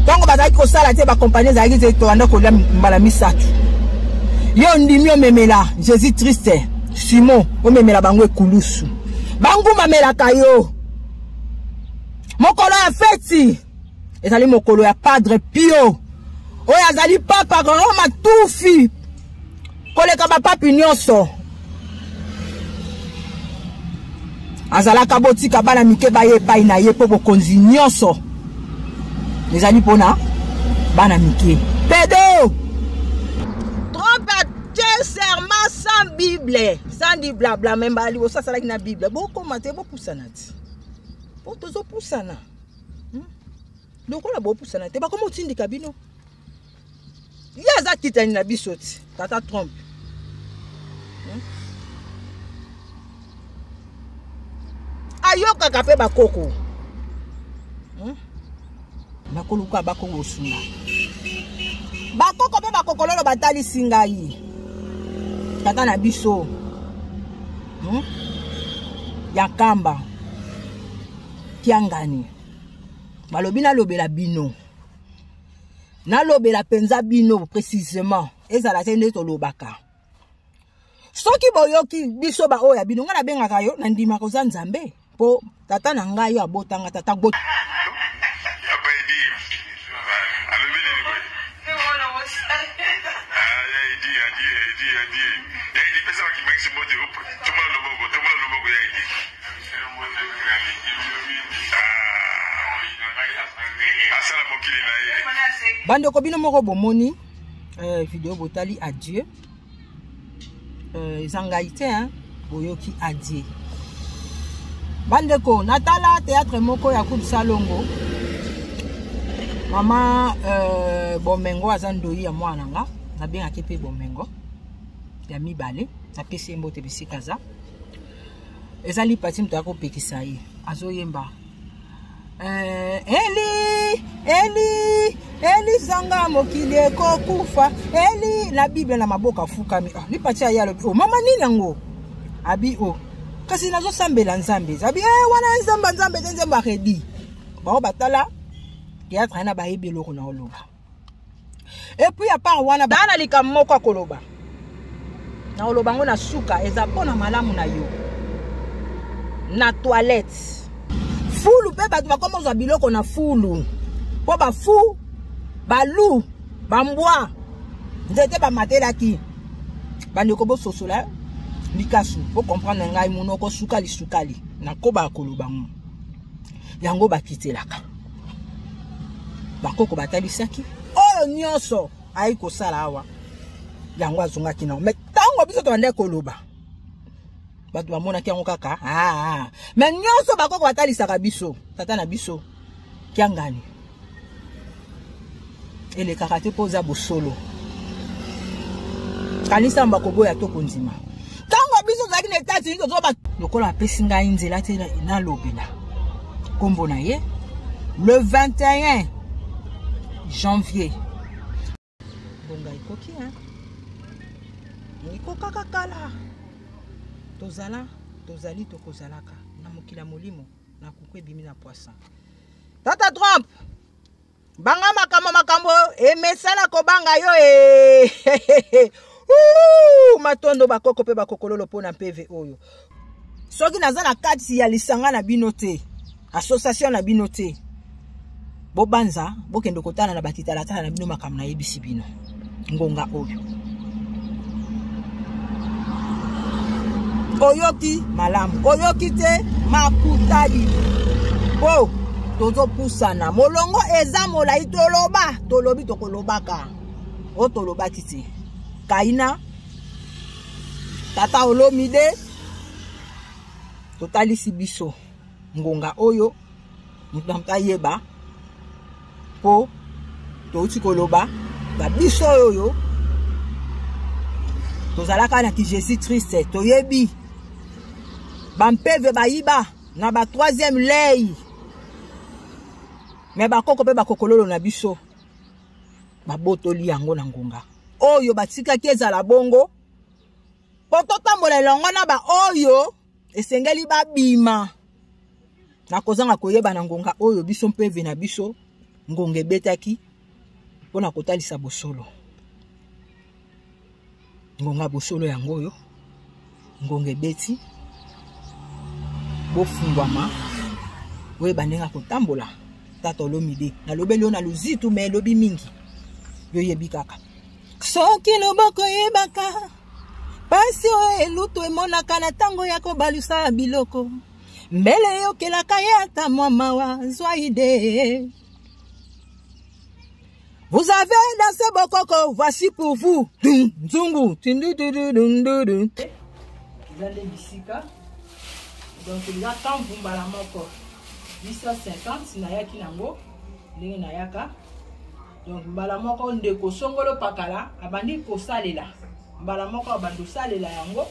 Tango bazali ko sala te ba compagnie za gite to anda ko la mbala misatu. Yo ndimi o memela Jésus triste. Simon o memela bango ekulusu. Bangu mamela kayo. Mokolo ya feti. Ezali mokolo ya Padre Pio. Oya azali papa Roma tufi. Koleka ba papi nyonso. Azalaka botika bana mike baye epai na ye po bokonzi nyonso. Ezali pona bana mike. Pédo. Trompe te serment sans Bible. Sans di blabla même bali o ça sala na Bible. Bo komate bo pusana ti. Po tozo pusana. Donc on a beau pusana te ba komo tindi kabino. Ya za kitani na bisoti. Tata Trump. Ayoka kape bakoko. Bakoluka bakoko suna. Bakoko pe bakoko lolo batali singai. Tata na biso. Yakamba. Kiangani. Malobina lobela bino. Na lobela penza bino précisément. Ezala tende to lobaka. Soki boyoki biso ba oya bino ngana bengaka yo na ndima ko za Nzambe. Po tata na ngai yo abotanga tata bot. Bande ko bino moko bomoni vidéo botali adieu. Zangaite hein boyoki adieu. Bande ko natala théâtre moko ya Coupe Salongo. Mama bomengo azandoi ya mwana nga na bien akepe bomengo ya mibale na pese mbote bisikaza. Ezali pati mto ako pekisa ye azoyemba. Eli zanga mokili eko kufa. Eli na Bible na maboka fukami. Li pati ya lo. Oh mama nini yango? Abi o. Kasi nazo sambela Nzambe. Abi wana Nzambe Nzambe redi. Ba batala théâtre na ba yebelo ko na oloba. Et puis à part wana bana lika moko koloba. Na oloba ngo na suka eza pona malamu na yo. Na toilette. Fulu pe batu bakoma za biloko na fulu. Po ba fu, ba lu, ba mbwa. Nzete ba matela ki. Bande ko bo sosola. Likasu, po comprendre ngai munoko sukali. Na ko ba koloba ngo. Yango ba kitelaka. Bakoko batalisaki. Oyo nyonso ai ko sala awa. Yango azunga kina. Mais tango biso to ande koloba. Batu bamona kiango kaka mais nyonso bakoko batalisaka biso tata na biso kiangani ele kaka te poza bosolo kanisa mbako ya toko nzima tango biso zaki na etati nzo ba lokola apesi ngai nzela te na lobela kombo na ye le 21 janvier bonga ikoki ikoka kakala tozali tokozalaka na mokila molimo na kukwe bimi na poisson. Tata Trump banga makambo emesala ko banga yo matondo bakoko pe bakokololo pona PV oyo. Soki naza na kati ya lisanga na binote association na binote bobanza bokendo kotana na batitala na bino makambo na yebisi bino ngonga oyo. Oyoki malamu oyoki te makutali po tozo pusana molongo eza molai tolobi tokolobaka o tolobaki te kaina tata olomide totalisi biso ngonga oyo mutamta yeba po touti koloba ba biso oyo tozalaka na ki Jésus triste toyebi bampeve bayiba na ba troisième lei mais bakoko pe bakokololo na biso babotoli yango na ngonga oyo batika kezala bongo pototambola elongo na ba oyo esengeli babima na kozanga koyeba na ngonga oyo biso mpeve na biso ngonge betaki pona kotalisa bosolo ngonga bosolo yango yo ngonge beti bofungwama we bandenga kotambola tata olomide na lobeli na luzitu me lobi mingi yo yebi kaka soki loboko yebaka pasi o elutu emonaka na tango ya kobalusa biloko mbele yokelaka ye ata mwa mawa zwa ide. Vous avez dansé bokoko, voici pour vous. Nzungu. Donc il y a tant bumbala moko 850 na yaki nango ndenge na yaka. Donc mbala moko ndeko songolo pakala abandi ko salela. Mbala moko abandi salela yango.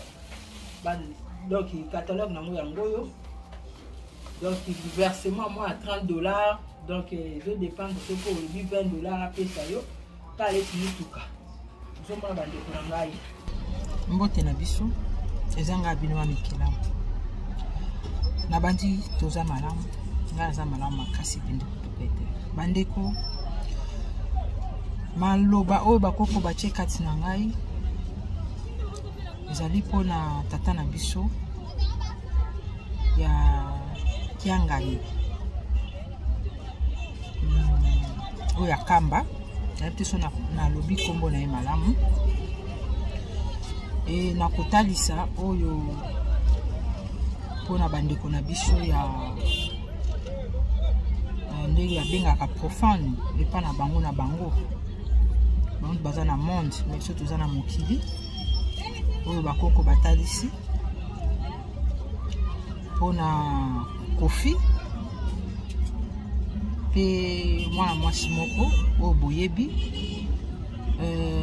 Donc catalogue nango yango yo. Donc le versement moi à $30. Donc je dépends de ce pour lui $20 à payer ça yo. Pas les tuka. Nous sommes bandi ko ngai. Mbote na biso ezanga bino wa mikelamu. Na bandi toza malamu ngaza malamu makasi pende kupete bandeko maloba oyo bakoko batie kati na ngai ezali pona tata na biso ya kiangai oyo akamba nayebi so na lobi kombo na ye malamu e na kotalisa oyo pona bandeko na biso ya ndenge ya bengaka profane epa na bango bango baza na monde mais surtout toza na mokili oyo bakoko batalisi pona kofi pe mwana mwasi moko oyo boyebi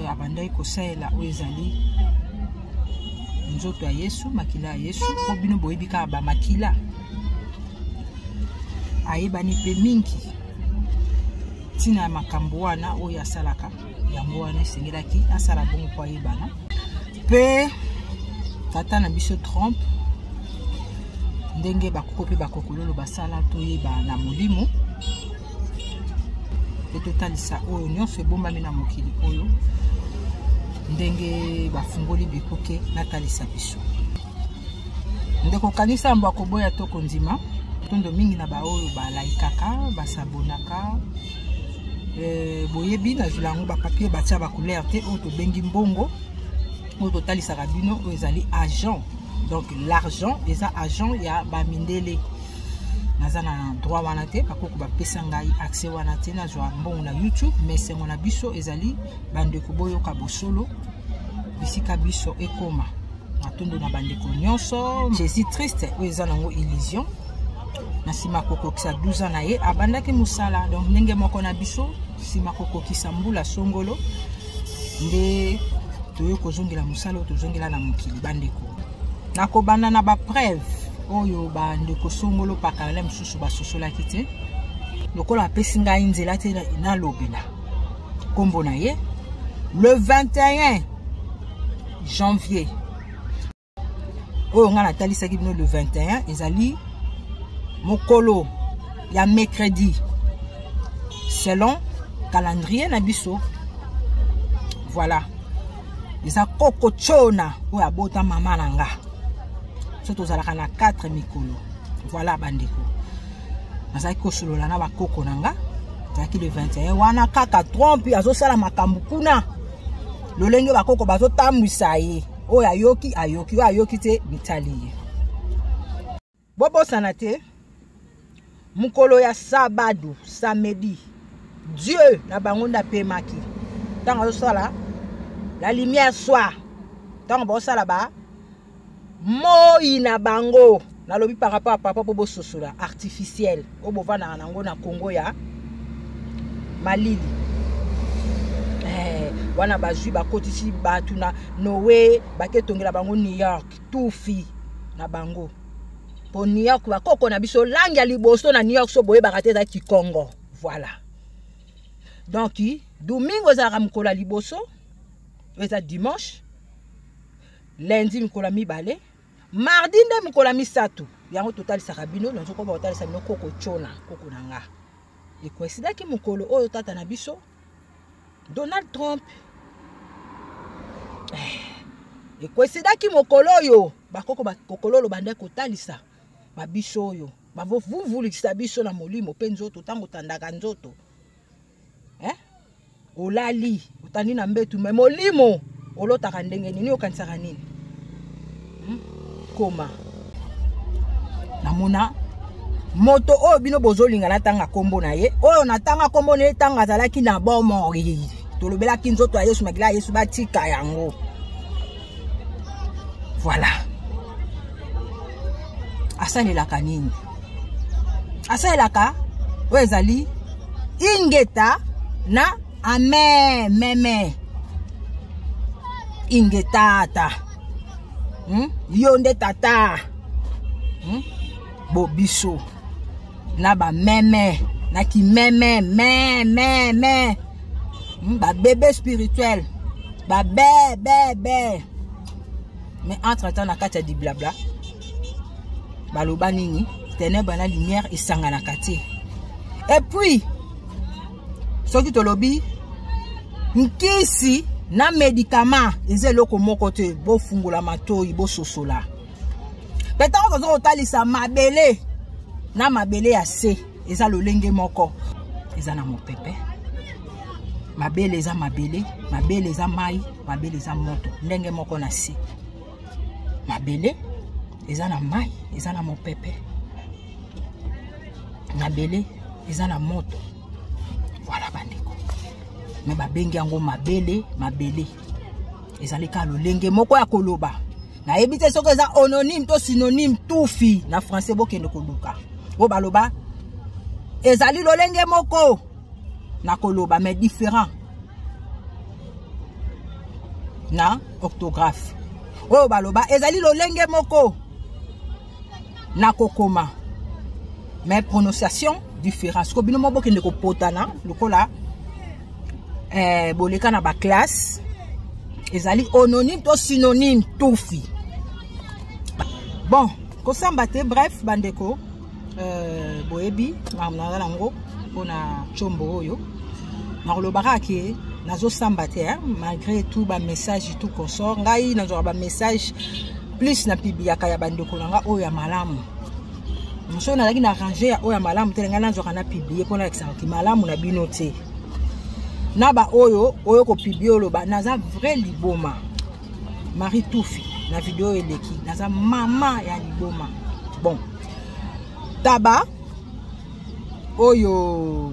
abandaki kosalela oyo ezali nzoto ya Yesu makila ya Yesu po bino boyebi kaka ba makila ayebani pe mingi tina ya makambo wana oyo asalaka yango wana esengelaki asala bongo po ayebana pe tata na biso trompe ndenge bakoko pe bakokololo basala toyeba na molimo pe totalisa oyo nyonso ebombami na mokili oyo ndenge bafungoli bikoke natalisa biso ndeko kanisa mbo akoboya toko ndima tondo mingi na baoyo balaikaka basabonaka boyebi na zulango ba papier batia ba couleur te oyo tobengi mbongo oyo totalisaka bino oyo ezali agent. Donc l'argent eza agent ya bamindele naza na droit wana te bakoko bapesa ngai accès wana te na zwa mbongo na YouTube mais sengo na biso ezali bandeko boyoka bosolo bisika biso ekoma matondo na bandeko nyonso Jésus triste oyo eza nango illusion na sima kokokisa 12 ans na ye abandaki musala donc ndenge moko na biso sima kokokisa mbula songolo nde toyo kozongela musala tozongela na mokili bandeko nakobanda na ba preuve oyo bandeko songolo pakala msusu basosolaki te lokola apesi ngai nzela te na lobela kombo na ye le 21 janvier oyo nga natalisaki bino le 21 ezali mokolo ya mercredi selon calendrier na biso voilà eza koko chona oyo abota mama na nga so tozalaka na 4 mikolo voilà bandeko nazalaki kosolola na bakoko na nga ezalaki le 21 wana kaka trompe azosala makambo kuna lolenge bakoko bazotambwisa ye oyo ayoki oyo ayoki te mitali ye bobosana te mukolo ya sabado samedi Dieu na bango ndapemaki ntango azosala la lumière soir ntango bazosala ba moi na bango nalobi par rapport à papa bobo sosola artificiel o bovana nango na Congo ya Malili wana bazwi bakotisi batu na Noé baketongela bango New York tufi na bango po New York bakoko na biso langi ya liboso na New York so boye bakate za Kikongo voilà donc domingo za mkola liboso eza dimanche lundi mkola mibale mardi nde mkola misatu yango total sakabino nzo ko botal sa bino koko chona koko nanga Et coïncida qui mokolo oyo tata na biso Donald Trump. Et coïncida qui mokolo yo bakoko bakokolo lo bande kotalisa ba biso yo. Ba vuvulisa biso na molimo pe nzoto tango tandaka nzoto. Olali utani na mbetu me molimo olotaka ndenge nini okanisaka nini? Koma namona moto oyo bino bozolinga na tanga kombo na ye oyo na tanga kombo na ye tanga azalaki na bomoi tolobelaki nzoto ya Yesu makila Yesu batika yango. Voilà. Asalelaka nini? Asalelaka oyo ezali ingeta na amen meme ingetata yonde tata bobiso na ba meme na ki meme meme ba bébé spirituel ba bébé mais entre temps na kati di blabla baloba nini ténèbres na lumière esanga na kati. Et puis soki tolobi nkisi na médicament ezeloko moko te bo fungola matoi bo sosola. Petako tozo otalisa mabele na mabele ya se eza lolenge moko eza na mopepe. Mabele eza mabele, mabele eza mai, mabele eza moto ndenge moko na se. Mabele eza na mai, eza na mopepe. Mabele eza na moto. Voilà bandeko. Mais babengi yango mabele, mabele. Ezali ka lolenge moko ya koloba. Na ebite soko eza homonyme to synonyme tufi na français bokende koluka. O baloba ezali lolenge moko na koloba mais différent. Na orthographe. O baloba ezali lolenge moko na kokoma. Mais prononciation différence. Ko bino moko kende ko potana lokola boleka na ba classe ezali homonyme to synonyme tufi. Bon, kosamba te bref bandeko boyebi na nango pona chombo oyo na kolobaka ke nazo samba te malgré tout ba message tout consort ngai nazo ba message plus na pibiaka ya bandeko nanga oyo ya malamu. Mso na laki na ranger ya oya malamu te nga nazo kana publier pona exemple malamu na bino te. Na ba oyo ko publier oloba naza vrai liboma. Marie Toufi na video eleki naza mama ya liboma. Bon. Taba oyo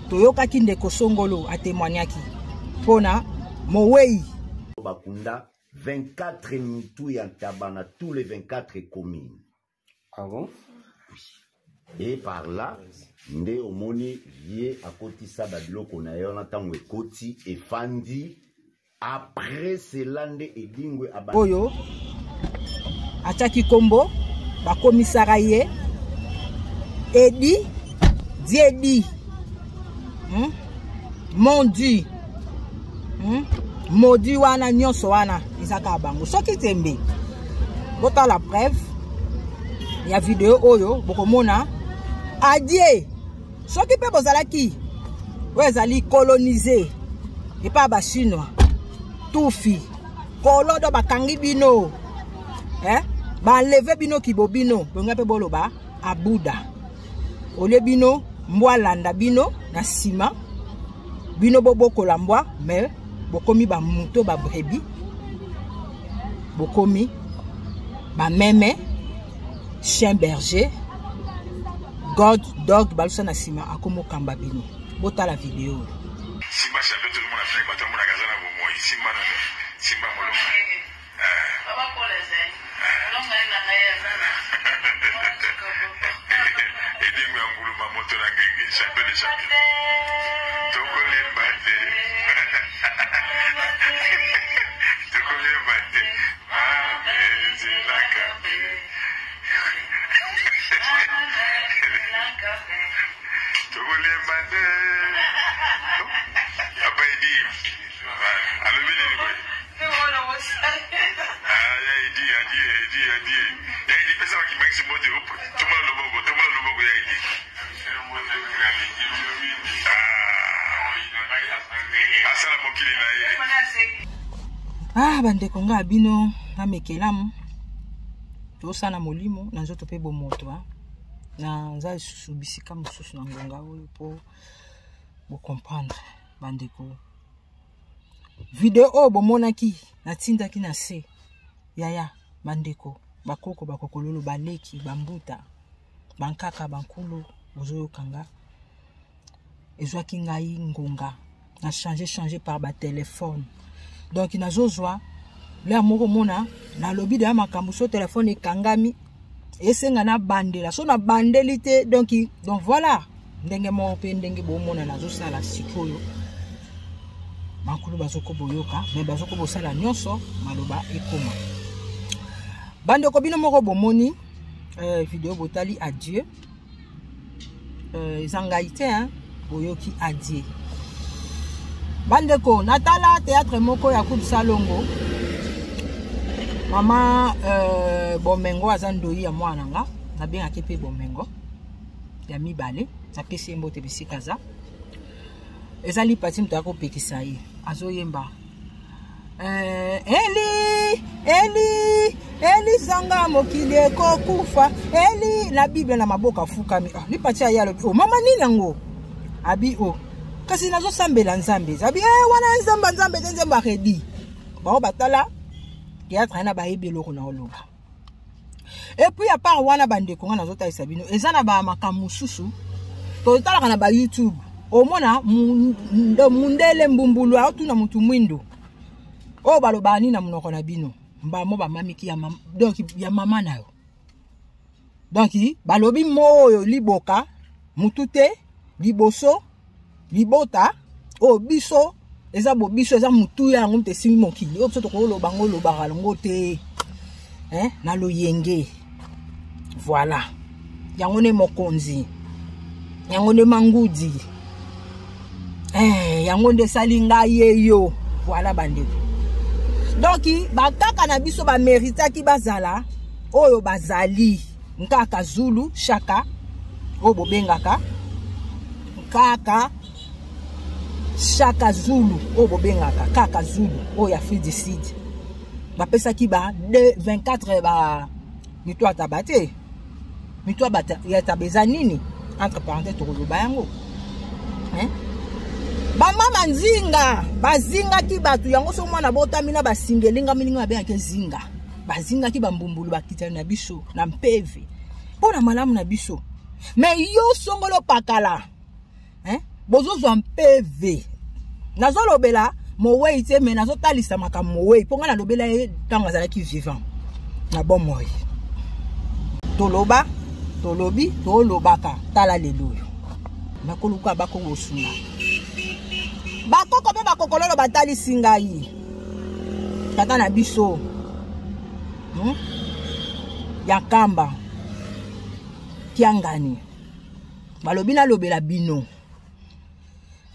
toyoka kindeko songolo a témoignaki pona mowei bakunda 24 mitu ya taba na tous les 24 communes. Ah bon? Et par là, nde omoni ye akotisa babiloko na yo na tango ekoti efandi après cela nde edingwe aba oyo ataki kombo bakomisaka ye Edi Diedi Mondi Modi wana nyonso wana izaka bango soki tembe bota la preuve ya video oyo bokomona adie soki pe bozalaki wezali coloniser et pas ba chinois tufi kolodo bakangi bino ba lever bino kibobino bonga pe boloba abuda ole bino mbwalanda bino na sima bino boboko la mbwa mais bokomi ba muto ba brebi bokomi ba meme chien berger God dog balusa na sima akomo kamba bino bota la vidéo Simba chapeau tout le monde a fait quand on a gazé na bomo Simba no Simba molo papa pour les non mais na ngaya et dit mais ngulu ma moto na ngenge chapeau de chapeau toko le bate toko le bate ah mais la cape toko le bate apa idi alo bile ni boy idi pesa wa kimaximo de tuma lo bogo ya idi Ah, bandeko nga bino na mekelamu. Tosa na molimo na nzoto pe bo moto na nza subisika mususu na ngonga oyo po bo comprendre bandeko. Video o bo monaki na tindaki na se. Yaya bandeko bakoko bakokololo baleki bambuta bankaka bankulu ozoyo kanga. Ezwaki ngai ngonga na changer par ba téléphone. Donc na zozwa le moko mona na lobi de makambo so téléphone ekangami esenga na bandela so na bandelité donc voilà ndenge mo pe ndenge bo mona na zo sala sikoyo makulu bazoko boyoka mais bazoko bosala nyonso maloba ekoma bande ko bino moko bomoni vidéo botali adieu zangaite boyoki adieu bande ko natala théâtre moko ya coup salongo. Mama bomengo azandoi ya mwana nga na benga kepe bomengo ya mibale na pesi mbote bisikaza ezali pati mto ako pekisa ye azoyemba Eli zanga mokili ekokufa Eli na Bible na maboka fukami lipati ya yalo mama nini yango abi kasi nazo sambela nzambe abi wana nzamba redi ba batala théâtre na bayebi loko na oloba. Et puis à part wana bandeko nga nazota isabino ezana ba makamususu to tala kana ba YouTube omona mundele mbumbulu autu na mutu mwindo o baloba ni na munoko na bino mbamo ba mamiki ya donc ya mama nayo donc balobi moyo liboka mutute liboso libota o biso eza bobiso eza mutu ya ngomte simi mokili o soto ko lo bango lo bagalongo te na lo yenge voilà yango ne mokonzi yango ne mangudi yango nde salinga yeyo voilà bandeko donc bakaka na biso ba merita ki bazala oyo bazali nkaka Zulu Shaka o bobengaka kaka Shaka Zulu o bobengaka kaka Zulu o ya Afrique du Sud bapesa ki ba 24 ba mitwa tabate mitwa bata ya tabeza nini entre parenthèses to loba yango ba mama nzinga bazinga ki batu yango so mwana botamina basingelinga mininga be yake zinga bazinga ki bambumbulu bakitana na biso na mpeve pona malamu na biso mais yo songolo pakala bozozo mpeve nazolobela mowei te mais nazotalisa makambo mowei ponga na lobela tango azalaki vivant na bon moi toloba tolobi tolobaka tala leloyo nakoluka bakongo suna bakoko pe bakokololo batali singai tata na biso ya kamba kiangani balobi na lobela bino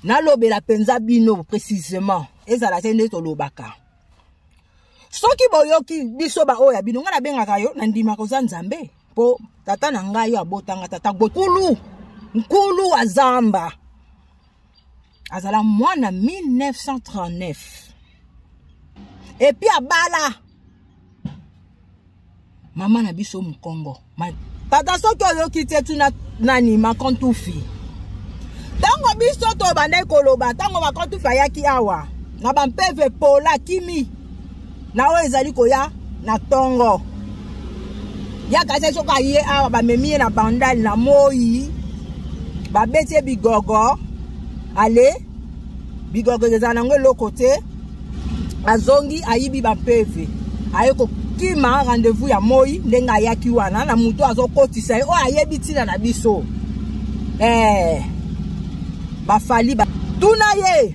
na lobela penza bino précisément ezala tende to lobaka soki boyoki biso ba oya bino ngana bengaka yo na ndima ko nzambe po tata na ngai yo abotanga tata bokulu nkulu wa zamba azala mwana 1939 et puis abala mama na biso mkongo tata soki oyoki te tuna nani makontufi tango biso to bandai koloba tango makontufi ayaki awa na bampeve pola kimi na o ezali koya na tongo ya kase soka ye awa bamemi na bandali na moi babeti bigogo ale bigogo ezana ngo lokote azongi ayibi bampeve ayeko kima rendez-vous ya moi ndenga yaki wana na muto azokotisa o ayebi tina na biso bafali ba tuna ye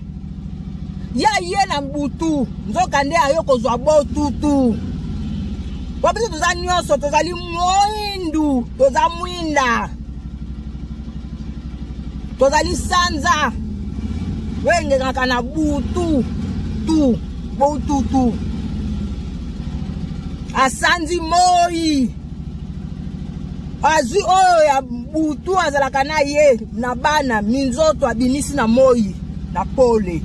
ya ye na mbutu nzoka nde ayoko zwa botutu wabiso toza nyonso tozali moindu toza mwinda tozali sanza wengekaka na butu tu botutu asanzi moi azwi oyo ya butu azalaka na ye na bana minzoto abimisi na moi na pole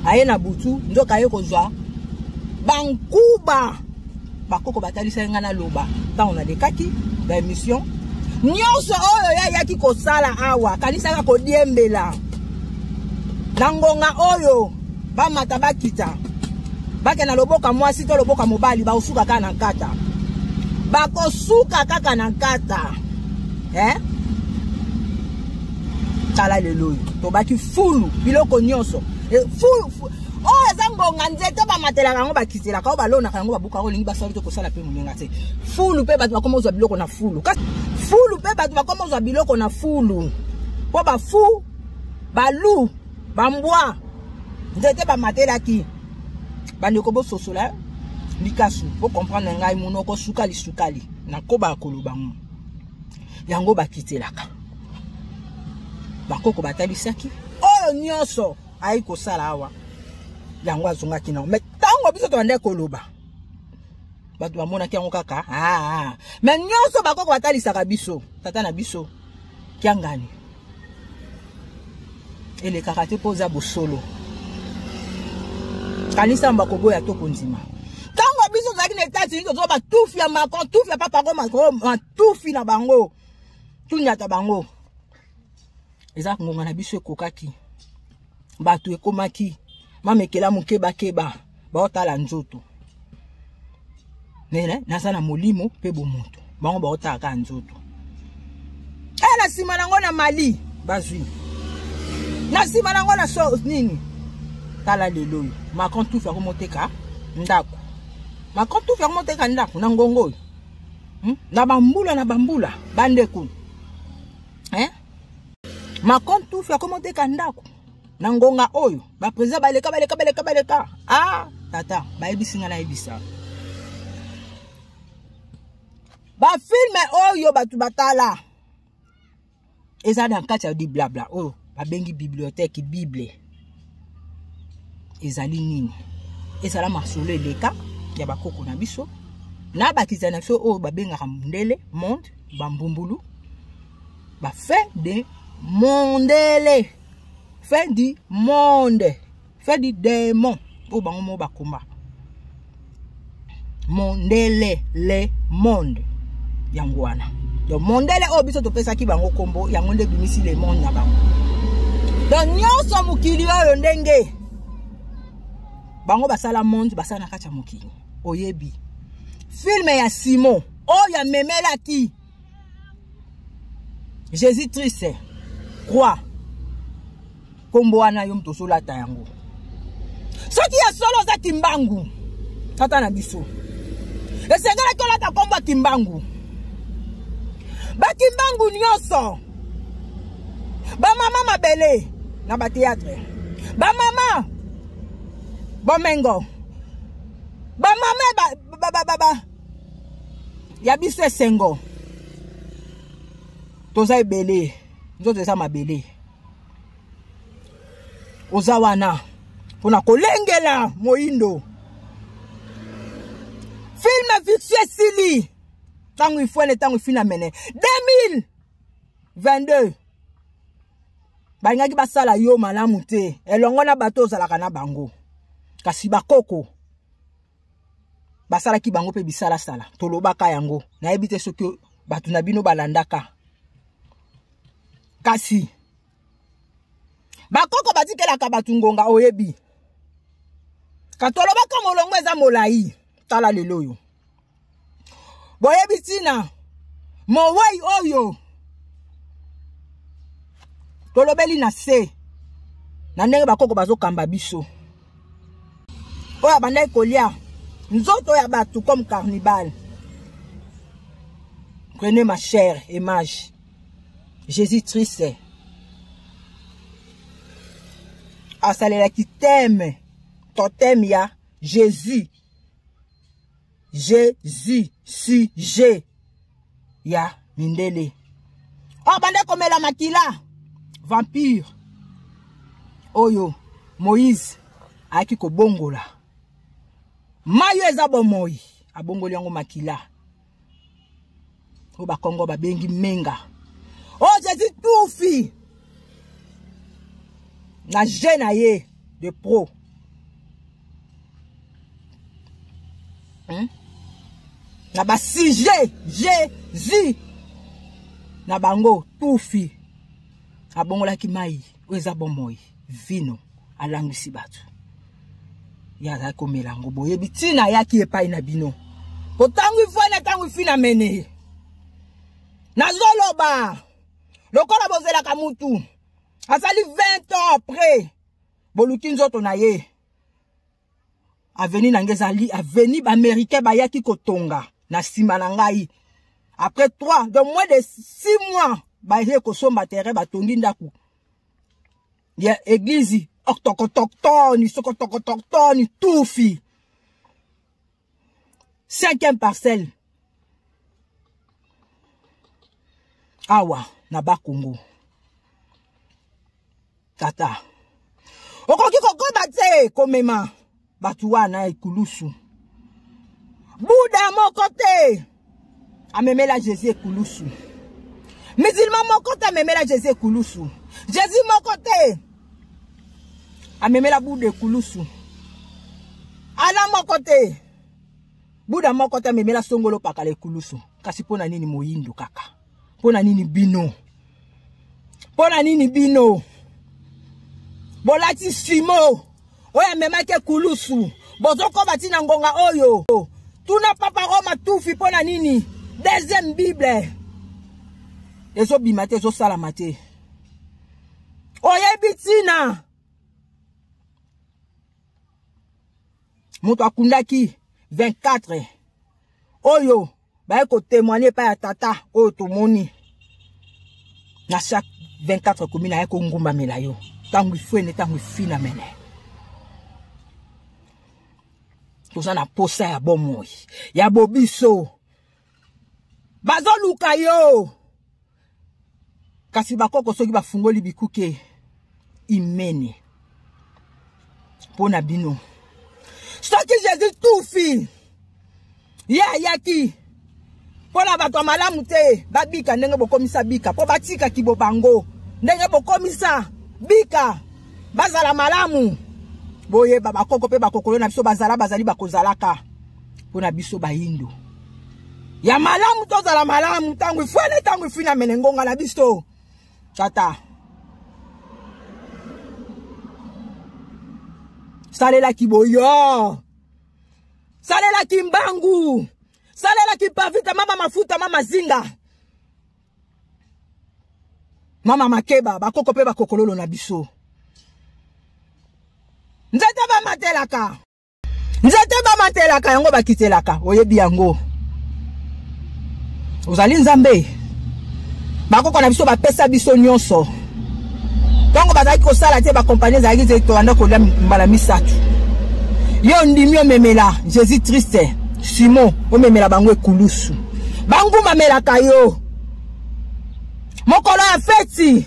aye na butu ndoka aye kozwa bankuba bakoko batalisa nga na loba tant on a des kaki ba émission nyonso oyo ya yaki kosala awa kanisa ka kodiembela nangonga oyo ba mata bakita bake na loboka mwasi to loboka mobali ba usuka kaka na nkata bakosuka kaka na nkata tala lelo to baki fulu biloko nyonso fulu oh ezangonga nzete ba matela kango bakitela ka balona kango babuka ko lingi basali to kosala pe munenga te fulu pe batu bakomozwa biloko na fulu fulu pe batu bakomozwa biloko na fulu po ba fu balu bambwa nzete ba matela ki bandeko bo sosola likasu po comprendre ngai munoko sukali na koba kolobango yango bakitelaka bakoko batalisaki oyo nyonso ayi kosala awa yango azongaki na mais tango biso to bande koloba batu bamona ki yango kaka mais nyonso bakoko batalisaka biso tata na biso kiangani ele kaka te poza bosolo kanisa mbako boya to konzima tango biso zaki na États-Unis to ba tufi ya Macron tufi ya papa Macron tufi na bango tunyata bango eza ngonga na biso ekokaki batu ekomaki mamekela mukeba keba baotala nzoto nene nasana molimo pe bomoto bango baotaka nzoto na sima nango na Mali bazwi na sima nango na so nini tala lelo Macron tufi akomoteka ndako Macron tufi akomoteka ndako na ngongo na bambula bandeko Macron tufi akomoteka ndako na ngonga oyo ba president baleka tata bayebisinga na yebisa ba filme oyo batu batala eza dans kati ya di blabla oyo babengi bibliothèque bible ezali nini ezala masolo eleka ya bakoko na biso na bakizana na biso oyo babengaka mundele monde bambumbulu ba fin de mondele fin du monde fin du démon pour bango mo bakomba mondele le monde yango wana donc mondele o biso to pesa ki bango kombo yango nde bimisi le monde na bango donc nyonso mukili oyo ndenge bango basala monde basala na kati ya mukili oyebi filme ya Simon oyo amemela ki Jésus Christ croix kombo wana yo mto solata yango soki ya solo za kimbangu tata na biso esengela kolata kombo kimbangu ba kimbangu nyonso ba mama mabele na ba théâtre ba mama bomengo ba mama ba ya biso sengo toza ebele nzoto eza mabele oza wana pona kolengela moindo film fiction sili tango ifone tango ifina mene 2022 bangaki basala yo malamu te elongo na bato ozalaka na bango kasi bakoko basala ki bango pe bisala sala tolobaka yango na ebite soki batu na bino balandaka kasi bakoko batikelaka batu ngonga oyebi katolobaka molongo eza molai tala lelo yo boyebi tina mowei oyo tolobeli na se na ndenge bakoko bazokamba biso oya bandai kolia nzoto ya batu comme carnibal. Prenez ma chère image Jésus Christ asalela qui t'aime totem ya Jésus si J ya mindele oh bande komela makila vampire oyo Moïse aki ko bongola mayo eza bomoi abongoli yango makila o ba Kongo ba bengi menga oh Jésus tufi na jeune ye de pro na ba sije Jésus na bango tufi abongola ki mai weza bomoi vino alangisi batu ya za komelango boye bitina yaki epai na bino potangu ifone tangu fina mene nazoloba lokola bozela ka mutu asali 20 ans après boluki nzoto na ye aveni nangezali aveni ba américain ba yaki kotonga na sima na ngai après 3 de moins de 6 mois ba ye ko somba terre ba tongi ndaku ya église octocotoctoni socotocotoctoni tufi 5e parcelle awa na Bakongo tata okoki kokoba te komema batu wana ekulusu buda moko te amemela Jésus ekulusu musulman moko te amemela Jésus ekulusu Jésus moko te amemela buda ekulusu ala moko te buda moko te amemela songolo pakala ekulusu kasi pona nini moyindo kaka pona nini bino bolati simo oya memake kulusu bozoko batina ngonga oyo tuna papa Roma tufi pona nini deuxième bible ezo bimate ezo salamate oye bitina mutu akundaki 24 oyo ba ko témoigner pa ya tata oyo tomoni na chaque 24 komina ya ko ngumba mela yo tangu fwene tangu fina mene toza na posa ya bomoi ya bobiso bazo luka yo kasi bakoko soki bafungoli bikuke imene pona bino soki Jésus tufi yaki pona bato malamu te babika ndenge bokomisa bika po batika kibobango ndenge bokomisa bika bazala malamu boye bakoko pe bakokolo na biso bazali bakozalaka pona biso bayindo ya malamu tozala malamu tangu ifwene tangu ifina menengonga na biso tata salela kiboyo salela kimbangu salela kipavita mama mafuta mama zinga mama makeba bakoko pe bakokololo na biso nzete ba matelaka yango bakitelaka oyebi yango ozali nzambe bakoko na biso bapesa biso nyonso tango bazali kosala te bakompanie zalaki te toanda kolia mbala misatu yo ndimi omemela Jésus triste Simon omemela bango ekulusu bangu mamelaka yo mokolo ya feti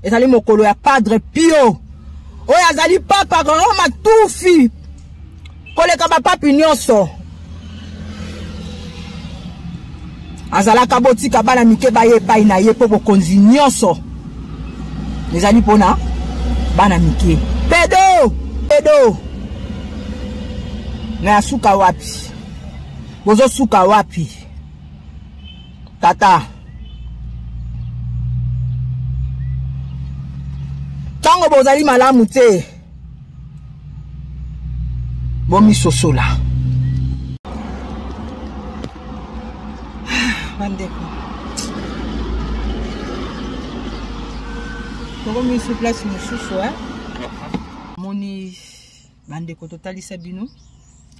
ezali mokolo ya Padre Pio oyo azali papa Roma tufi koleka bapapi nyonso azalaka botika bana mike baye epai na ye po bokonzi nyonso ezali pona bana mike pedo na suka wapi bozo suka wapi tata tango bozali malamu te bomi sosola bandeko tokomi sur place mosusu moni bandeko totalisa bino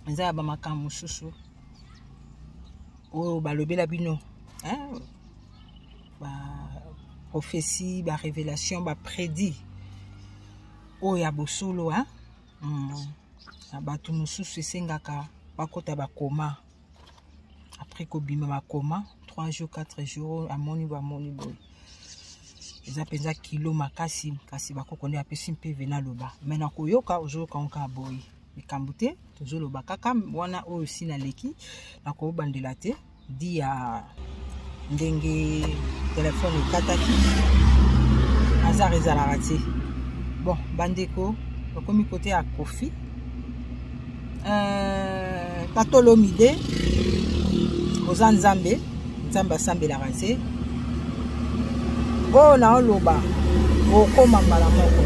eza ya bamakambo mosusu oyo balobela bino ba prophétie ba révélation ba prédit oyo ya bosolo na bato mosusu esengaka bakota bakoma après kobima bakoma 3 jours 4 jours amoni boye eza penza kilo makasi kasi bakoko nde apesi mpe vena loba mais na koyoka ozoyoka onka boye likambo te tozoloba kaka wana oyo si na leki na kobandela te di ya ndenge telefone ekataki azar ezalaka te bon bandeko bakomi kote ya kofi Patolomide oza nzambe nzambe asambelaka nse oyo na oloba okoma mbala moko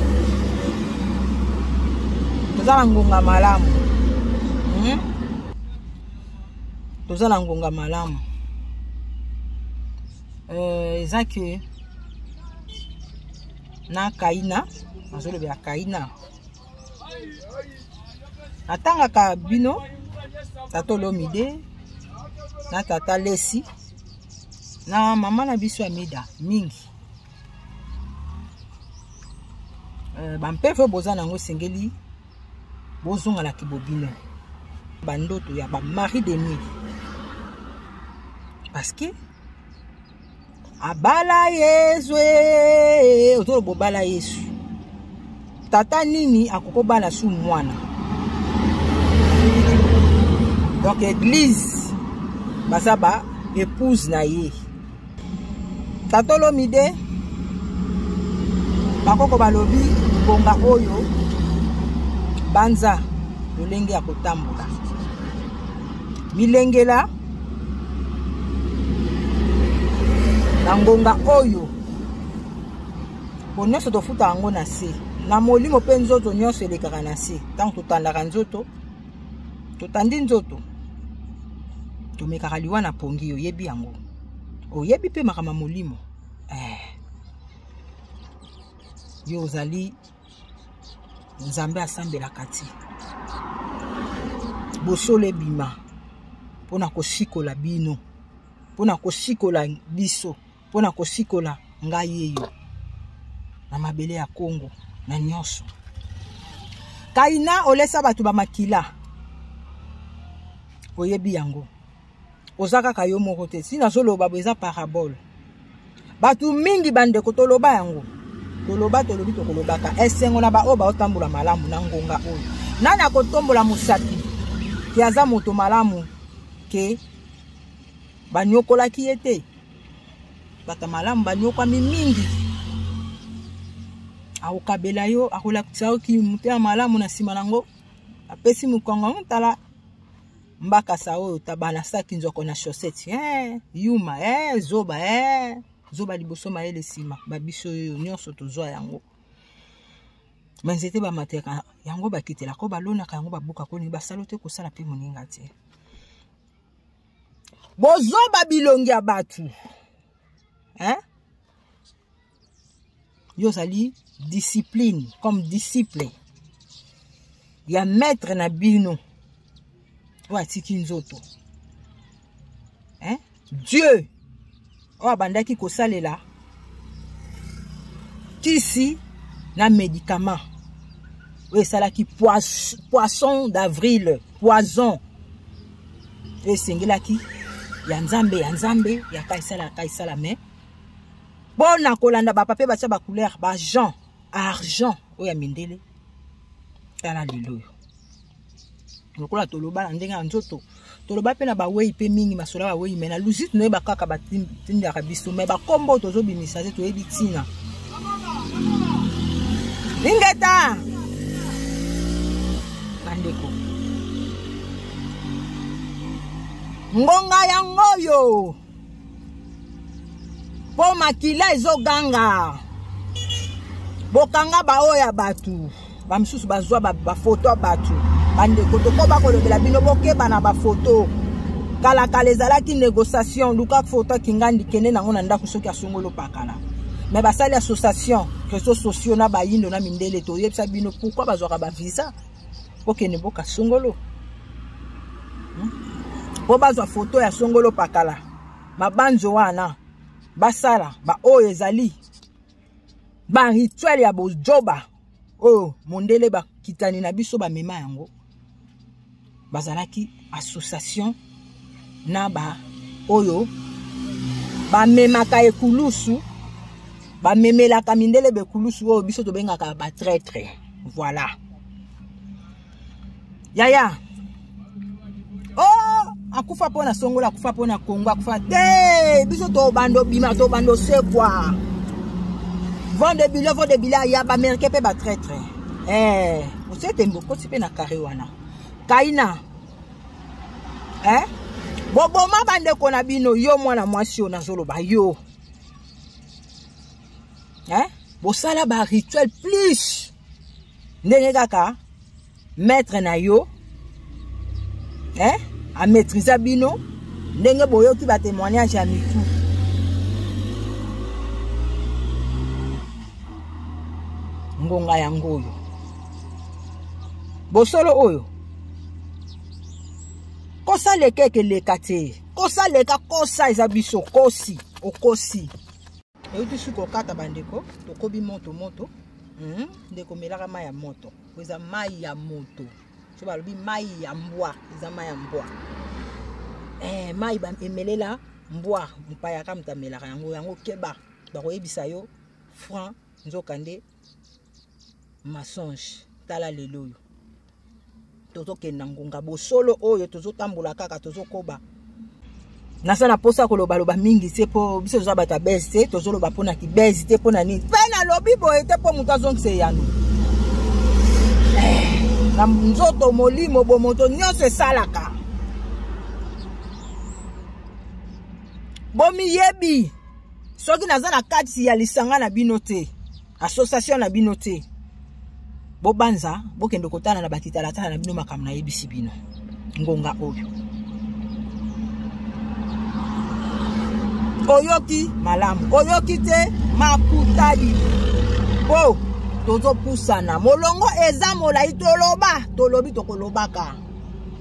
toza na ngonga malamu toza na ngonga malamu eza ke na Kaina azolobela Kaina natangaka bino tata Olomide na tata Lesi na mama na biso Amida mingi bampefe boza nango sengeli bozonga na kibobino bandoto ya ba mari de nuit parce que abala Yesu otolo bobala Yesu tata nini akoko bala su mwana donc église basaba épouse na ye tata Olomide bakoko balobi bonga oyo banza lolenge ya kotambola milengela na ngonga oyo po nyonso tofuta yango na se na molimo mpe nzoto nyonso elekaka na se ntango totandaka nzoto totandi nzoto tomekaka liwa na pongi oyebi yango oyebi mpe makama molimo yo ozali nzambe asambelaka ti bosolo ebima mpona kosikola bino mpona kosikola biso mpona kosikola ngai yeyo na mabele ya Kongo na nyonso Kaina olesa bato bamakila oyebi yango oza kaka yo moko te si nazoloba bo eza parabole bato mingi bandeko toloba yango toloba tolobi tokolobaka esengo na baoyo baotambola malamu na ngonga oyo nani akotombola mosaki ki aza moto malamu ke banyokolaki ye te bata malamu banyokwami mingi akokabela yo akolakisa yo ki moto ya malamu na nsima nango apesi mokongo tala mbakasa oyo tabana saki nzoko na chaussette yuma zoba zoba liboso mayele nsima babiso oyo nyonso tozwa yango banzete bamateka yango bakitelaka balonaka yango babuka koni basalo te kosala mpe moninga te bozoba bilongi ya batu yo ozali discipline comme disciple ya maître na bino oyo atiki nzoto Dieu oyo abandaki kosalela kisi na médicament oyo esalaki poisson d'avril poison oyo esengelaki ya nzambe ya kaisala me mpona kolanda bapape batia bacouleur bajean argent oyo ya mindele tala lelo oyo lokola toloba na ndenge ya nzoto toloba mpe na bawei mpe mingi masola bawei me na lusite noyeba kaka batindaka biso me bakombo tozobimisa te toyebi ntina lingeta bandeko ngonga yangoyo po makila ezoganga bokanga baoyo ya batu bamisusu bazwa bafoto ya batu bandeko tokoba kolobela bino bokeba na bafoto kalakala ezalaki négociation luka foto kingandi kende nango na ndako soki asongolo pakala me basali association réseaux sociaux na bayindo na mindele toyebisa bino pourquoi bazwaka bavisa okende boka songolo po bazwa foto ya songolo pakala mabanzo wana basala baoyo ezali barituel ya bojoba oyo mondele bakitani na biso bamema yango bazalaki association na ba oyo bamemaka ekulusu bamemelaka mindele bekulusu oyo biso tobengaka ba traître voilà yaya akufa pona songola akufa pona Kongo akufa te biso to bando bima to bando sekwa vende bila ya ba merke pe ba traître osete mboko tipe na carré wana Kaina boboma bandeko na bino yo mwana mwasi yo nazoloba yo bosala ba rituel plus ndenge kaka maître na yo a maîtriser bino ndenge boyoki ba témoignage ya mitu ngonga yango oyo bosolo oyo kosa leke leka te kosa leka kosa eza biso kosi okosi euti suko kata bandeko tokobi moto ndeko melaka mai ya moto eza mai ya moto so balobi mai ya mbwa eza mai ya mbwa mai ba emelela mbwa mpaya ka mtamelaka yango keba bakoyebisa yo franc nzoka nde mensonge tala lelo oyo tozokenda ngonga bosolo oyo tozotambola kaka tozokoba nasana posa koloba mingi te po biso toza bato abezi te tozoloba mpona kibezi te mpona nini mpe nalobi boye te mpo moto azongisa yano na nzoto molimo bomoto nyonso esalaka bomiyebi soki naza na kati ya lisanga na bino te association na bino te bobanza bokende kotana na batitalatala na bino makambo nayebisi bino ngonga oyo oyoki malamu oyoki te makutadi po tozopusana molongo eza molai tolobi tokolobaka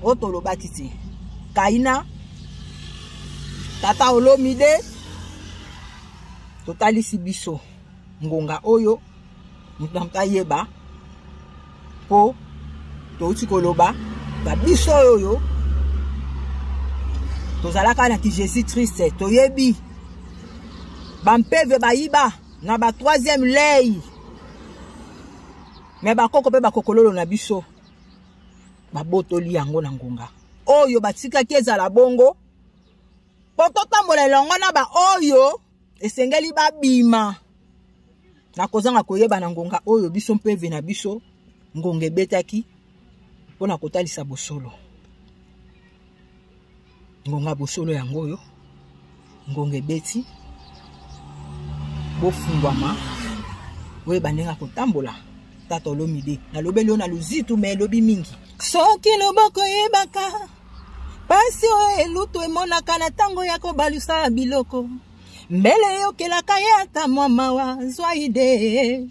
o tolobaki te kaina tata olomide totalisi biso ngonga oyo mutu ayeba po touti koloba babiso oyo tozalaka na ki Jésus triste toyebi bampeve bayiba na ba troisième lei mais bakoko pe bakokololo na biso babotoli yango na ngonga oyo batikaki ezala bongo po totambola elongo na ba oyo esengeli babima na kozanga koyeba na ngonga oyo biso mpeve na biso ngonga ebetaki mpona kotalisa bosolo ngonga bosolo yango oyo ngonga ebeti bofungwama oyeba ndenge kotambola tata olomide nalobeli yo na luzitu me elobi mingi soki loboko yebaka pasi oyo elutu emonaka na ntango ya kobalusa biloko mbele yokelaka ye ata mwa mawa zwa ide.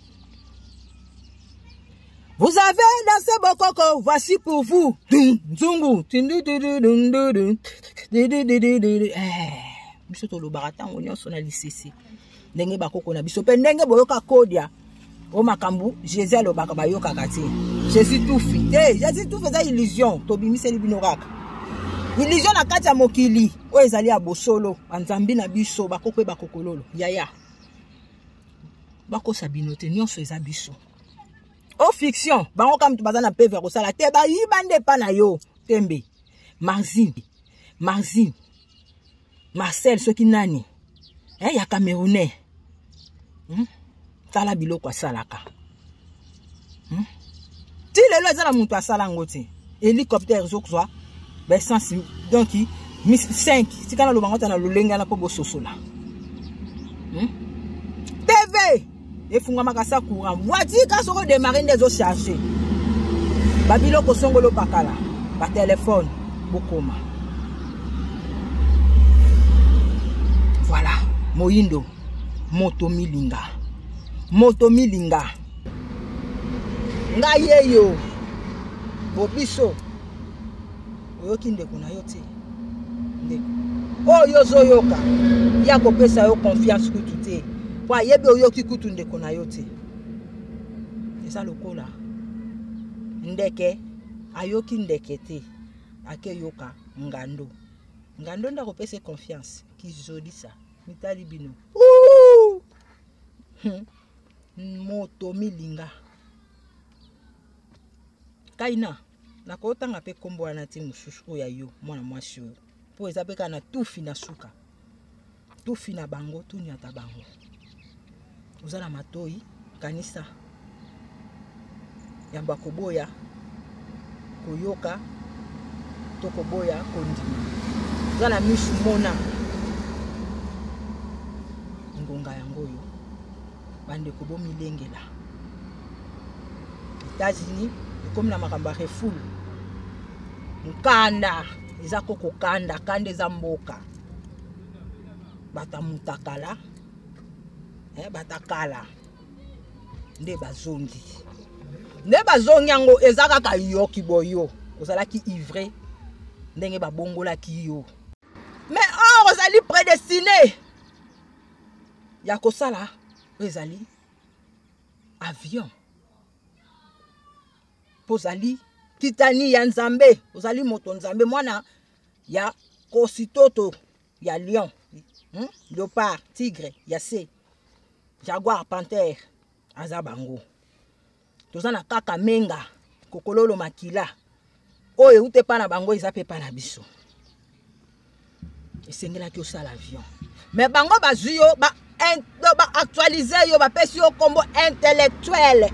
Vous avez dansé bokoko, voici pour vous. Nzungu. Biso to lo barata onyo sona lisisi. Ndenge bakoko na biso pe ndenge boyoka kodia. O makambu, Jésus lo baka bayoka kati. Jésus tout fit. Jésus tout faisait illusion. To bimiseli binoraka. Illusion na kati ya mokili. O ezali ya bosolo. Anzambi na biso bakoko bakokololo. Yaya. Bako sabinote nyonso eza biso. O fiction, bango kam tu bazana pe vers osala te ba yibande pa na yo tembe. Marzine. Marcel soki nani? Ya Camerounais. Tala biloko asalaka. Ti lelo ezala muntu asala ngote. Hélicoptère zokwa ba essence donc 5 tikana lo bango tana lulenga na po bososola. TV efunga makasa courant voiture ka soko démarrer des autres charger babiloko songolo pakala ba téléphone bokoma voilà moyindo moto milinga nga yeyo bobiso oyoki ndeko na yo te ndeko oyo zoyoka ya kopesa yo confiance kutu te wa yebe oyoki kutu ndeko na yo te eza lokola ndeke ayoki ndeke te ake yoka ngando nda kopesa confiance kizolisa mitali bino moto milinga kaina nakotanga pe kombo wana ti mususu oya yo mwana mwasi oyo po eza pe kana tufi na suka tufi na bango tunyata bango uzala matoi kanisa yamba koboya koyoka to koboya kondima Zana misu mona. Ngonga yango yo. Bande ko bomi lengela. États-Unis, comme na makamba refoul. Nkanda, ezako kokanda, kande za mboka. Bata mutakala. Batakala. Nde bazongi. Nde bazongi yango ezaka ka yoki boyo. Ozala ki ivre. Ndenge babongola ki yo. Mais or ozali prédestiné. Yako sala ezali avion. Pozali kitani ya nzambe, ozali moto nzambe mwana ya kositoto ya lion, léopard, tigre, ya se, jaguar, panthère, azabango. Tozana kaka menga, kokololo makila. Oye ute pa na bango ezape pa na biso. Esengela ki osala avion. Mais bango bazuyo ba actualiser yo ba pesi yo combo intellectuel,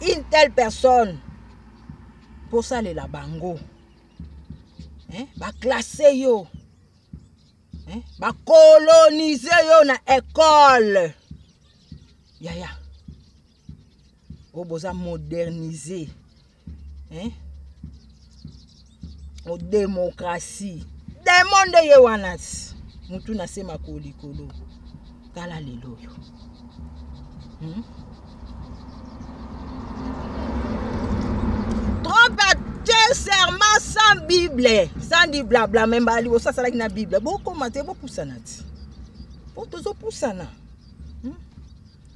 une telle personne pour ça les la bango ba classer yo ba coloniser yo na école ya oboza moderniser o démocratie demande ye wanat mutu na sema kolikolo tala lelo yo serment sans Bible, sans dit blabla, même bali, ça c'est la Bible. Bon commenter, bon poussanati. Bon tozo poussana.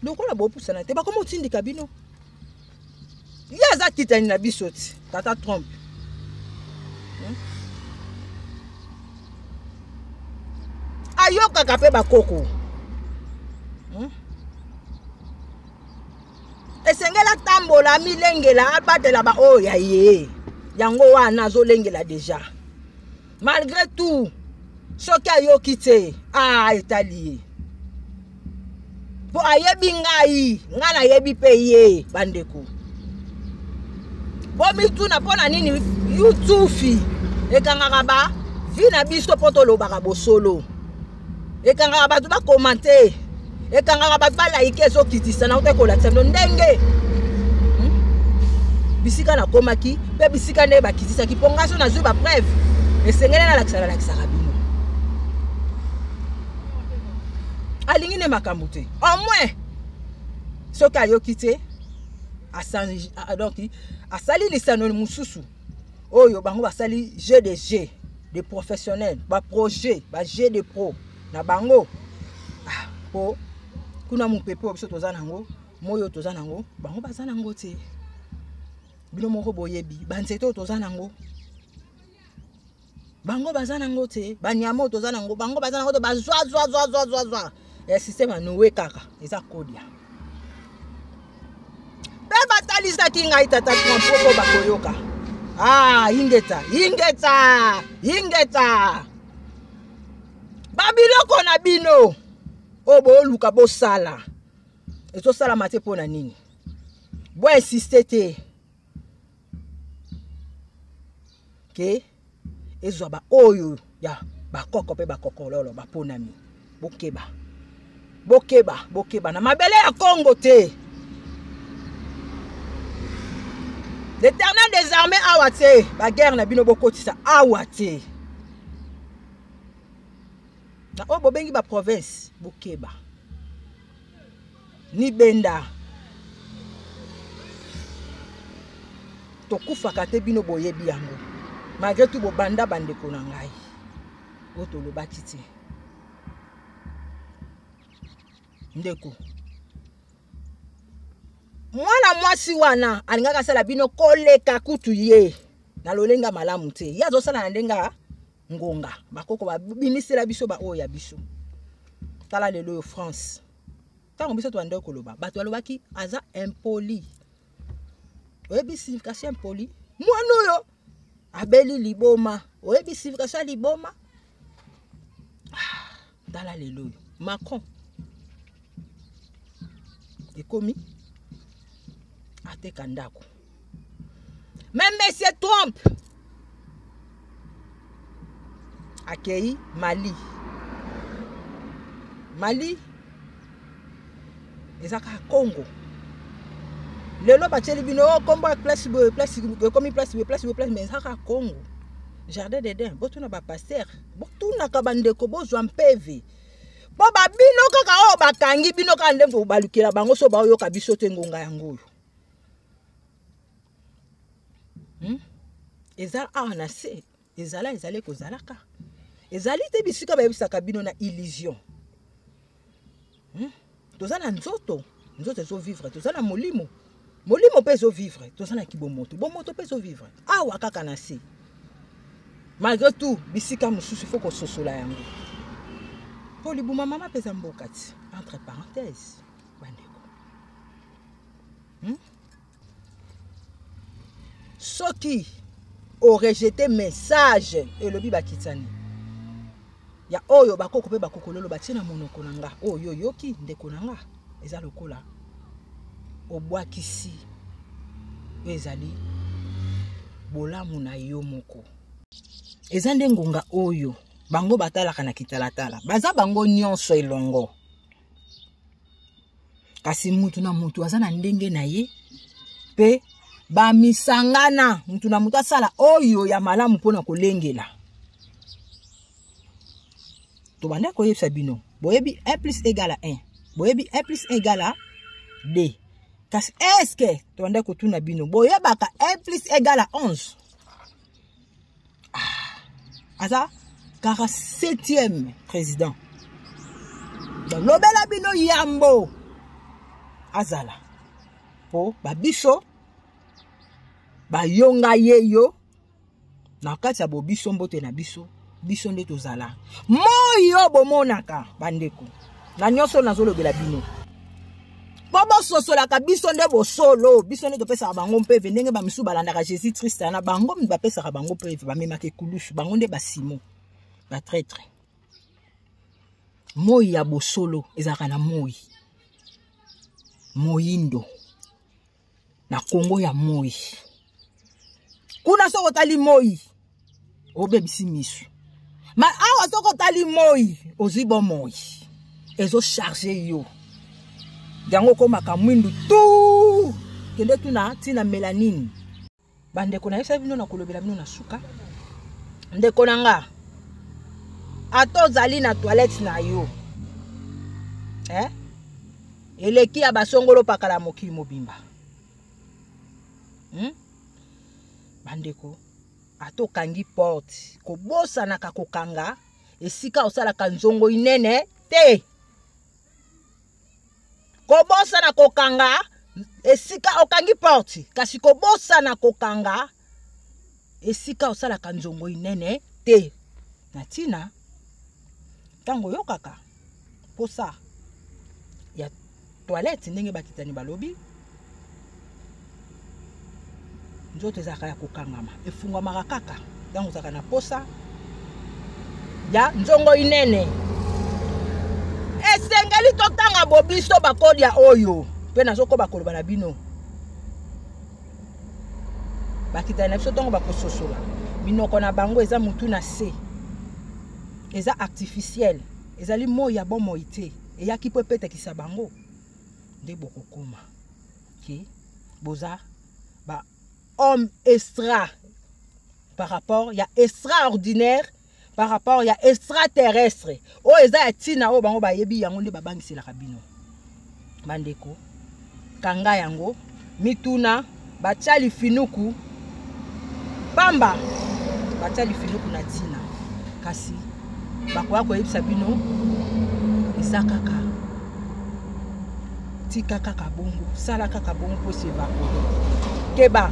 Donc on a beau poussana. T'es pas comme au tin de cabino. Il y a ça qui t'a une abissoti. Tata trompe. Ayo kakape ba koko. Esengela tambola milengela abatela ba oh ya ye. Yango wana zo lengela déjà. Malgré tout, soki ayo kite, etali. Po ayebi ngai, ngana yebi peye bandeko. Bo mituna pona nini YouTube ekangaka ba vina biso poto lobaka bosolo. Ekangaka ba tu ba commenter. Ekangaka ba ba like so kitisa na ute kola tsendo ndenge. Bisika na komaki, pe bisika ne ba kitisa ki ponga so na zo ba preuve. Esengela na lakisaka bino. Alingi ne makambute. Au moins soka yo kite asanji donc asali lisano mususu. Oyo bango basali GDG de professionnels, ba projet, ba G de pro na bango. Po kuna mupepe obiso tozana ngo, moyo tozana ngo, bango bazana ngo te. Bino moko boyebi, banzeto tozana ngo. Bango bazana ngo te, banyamo tozana ngo, bango bazana ngo to bazwa. E système anowe kaka, eza kodia. Pe batalisa kinga itata kwa bakoyoka. Ingeta. Babiloko na bino. Obo luka bo sala. Ezo sala mate pona nini? Bo insister te. Ke ezo ba oyo ya bakoko pe bakokololo baponami. Bokeba na mabele ya Congo te. L'Éternel des armées awate, ba guerre na bino bokotisa awate. Na obo bengi ba province bokeba. Ni benda. Tokufa kate bino boyebi yango. Malgré tout bo banda bandeko na ngai. Oto lo batiti. Ndeko. Mwana mwasi wana alingaka sala bino koleka kutu ye na lolenga malamu te yazo sala na ndenga ngonga bakoko ba bimisela biso ba oya biso tala lelo yo France tango biso to ande koloba bato alobaki aza impoli oyebi signification impoli mwana oyo abeli liboma oyebi signification liboma tala lelo yo Macron ekomi ate kandako. Même monsieur Trump. akei Mali. Mali ezaka Congo. Lelo bacheli bino komba place comme place mais ezaka Congo. Jardin d'Eden, botuna ba pasteur, botuna ka bandeko bozwa mpeve. Bo babino kaka o bakangi bino ka ndembo balukela bango so ba yoka biso te ngonga yango. Ezala anase, ezali kozalaka. Ezali te bisika ba yebisaka bino na illusion. Tozana nzoto ezo vivre, tozana molimo pe ezo vivre, tozana kibomoto pe ezo vivre. Awa kaka na se. Malgré tout, bisika mususu faut ko sosola yango. Pour les bouma mama pesa mbokati, entre parenthèses, bandeko. Soki aurait jeté message et le biba kitani. Ya oyo bakoko pe bakokololo batina monoko nanga. Oyo yoki ndeko nanga. Eza lokola obwakisi ezali bolamu na yo moko. Eza ndengonga oyo bango batalaka na kitalatala. Baza bango nyonso elongo. Kasi mutu na mutu aza na ndenge na ye pe ba misangana mutu na mutu asala oyo ya malamu mpona kolengela. To banda ko yebisa bino. Boyebi 1 plus égale à 1. Boyebi 1 plus égale à 2. Kasi est-ce que to banda ko tuna bino boyebaka 1 plus égale à 11. Aza 47e président. Donc lobela bino yambo azala po babiso ba yonga yeyo na kati ya bobiso mbote na biso biso nde tozala moyo bomonaka bandeko na nyonso nazolobela bino bobo sosolaka biso nde bosolo biso nde topesaka bango mpeve ndenge bamisu balandaka Jésus Christ na bango bapesaka bango mpeve bamemaka ekulusu bango nde basimo batraître. Moi ya bosolo ezaka na moi moyindo na Congo ya moi kuna soko tali moi obebisi misu ma awa soko tali moi ozibo moi ezo charger yo yango komaka mwindu tu kende tuna tina melanine bandeko na yesa bino na kolobela bino na suka ndeko nanga atozali na toilette na yo eleki ya basongolo pakala mokili mobimba bandeko atokangi porte kobosana ka kokanga esika osalaka nzongo inene te kobosana kokanga esika okangi porte kasi kobosana kokanga esika osalaka nzongo inene te natina tango yokaka posa ya toilette ndenge bakitani balobi nzoto ezaka ya kokangama efungwamaka kaka tango zaka na posa ya nzongo inene esengeli totanga bobiso bakodi ya oyo pe nazoko bakoloba na bino bakitani na biso tango bakososola minoko na bango eza mutu na se eza artificiel ezali moi ya bon moi te eyaki po epetekisa bango nde bokokoma ke boza ba homme extra par rapport ya extraordinaire par rapport ya extraterrestre o eza ya tina o bango bayebi yango nde babangiselaka bino bandeko kanga yango mituna bachali finuku pamba bachali finuku na tina kasi bakoya koyebisa bino eza kaka tika kaka bongo sala kaka bongo po se bakolo keba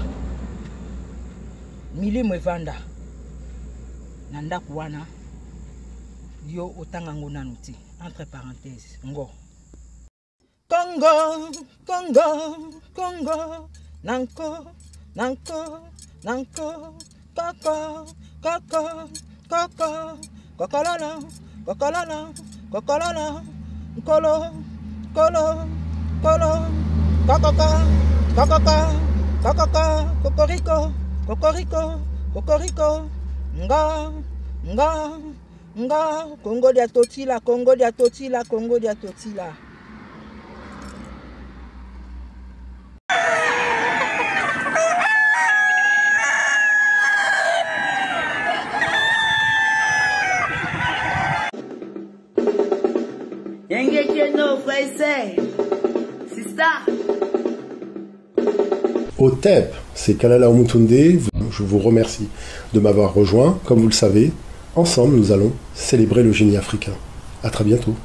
milimo evanda na ndako wana yo otanga ngo nanu te entre parenthèses ngo Congo Congo Congo nanko nanko nanko kaka kaka kaka kokolala kokolala kokolala kolo kolo kolo kokaka kokaka kokaka kokoriko kokoriko kokoriko nga nga Nga, Congo dia totila, Congo dia totila, Congo dia totila. Otep, c'est Kalala Omutunde. Je vous remercie de m'avoir rejoint. Comme vous le savez, ensemble, nous allons célébrer le génie africain. À très bientôt.